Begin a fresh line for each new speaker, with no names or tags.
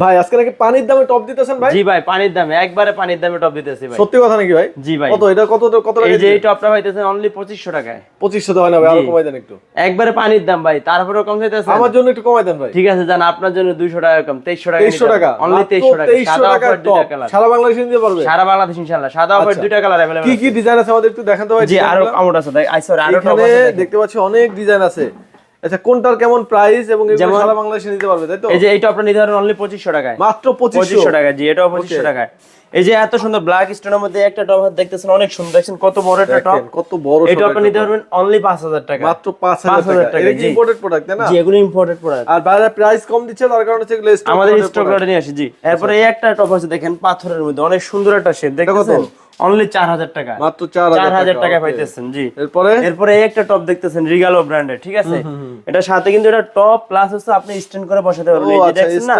ভাই আজকে নাকি পানির দামে টপ দিতেছেন ভাই?
জি ভাই, পানির দামে, একবারে পানির দামে টপ দিতেছি ভাই।
সত্যি কথা নাকি ভাই?
জি ভাই।
কত এটা কত টাকা?
এই যে এই টপটা পাইতেছেন অনলি 2500 টাকায়।
2500 তো হয় না ভাই, আরো কমাই দেন একটু।
একবারে পানির দাম ভাই, তারপরেও কম চাইতেছেন?
আমার জন্য একটু কমাই দেন ভাই।
ঠিক আছে, জান আপনার জন্য 200 টাকা কম, 2300 টাকা।
2300 টাকা
অনলি 2300 টাকা। সাদা অফার দুইটা কালার।
সারা বাংলাদেশে নিতে পারবে?
সারা বাংলাদেশ ইনশাআল্লাহ। সাদা অফার দুইটা কালার अवेलेबल।
কি কি ডিজাইন আছে আমাদের একটু দেখান তো ভাই।
জি আরো কামড় আছে ভাই, সরি আরো টপ
এখানে
আছে
দেখতে পাচ্ছি অনেক ডিজাইন আছে। আচ্ছা কোনটার কেমন প্রাইস এবং এগুলো সারা বাংলাদেশে নিতে পারবে তাই তো?
এই যে এই টপটা নিতে পারবেন অনলি 2500 টাকায়।
মাত্র 2500
টাকা। জি এটাও 2500 টাকায়। এই যে এত সুন্দর ব্ল্যাক স্টোনের মধ্যে একটা টপ দেখতেছেন, অনেক সুন্দর, দেখছেন কত বড় একটা টপ,
কত বড়।
এই টপটা নিতে পারবেন অনলি 5000 টাকা।
মাত্র 5000 টাকা। এটা কি ইম্পোর্টেড প্রোডাক্ট তাই না?
জি এগুলো ইম্পোর্টেড প্রোডাক্ট।
আর বাইরে প্রাইস কম দিচ্ছে তার কারণে হচ্ছে এগুলো স্টক
আমাদের স্টক করে নিয়ে আসি। জি এরপরে এই একটা টপ আছে দেখেন, পাথরের মধ্যে অনেক সুন্দর একটা শেড, দেখতেছেন অনলি 4000 টাকা।
মাত্র 4000
টাকা পাইতেছেন। জি
এরপরে
এই একটা টপ দেখতেছেন রিগালো ব্র্যান্ডের, ঠিক আছে? এটা সাথে কিন্তু এটা টপ প্লাস হচ্ছে আপনি স্ট্যান্ড করে বসাতে পারবেন। এই যে দেখছেন না,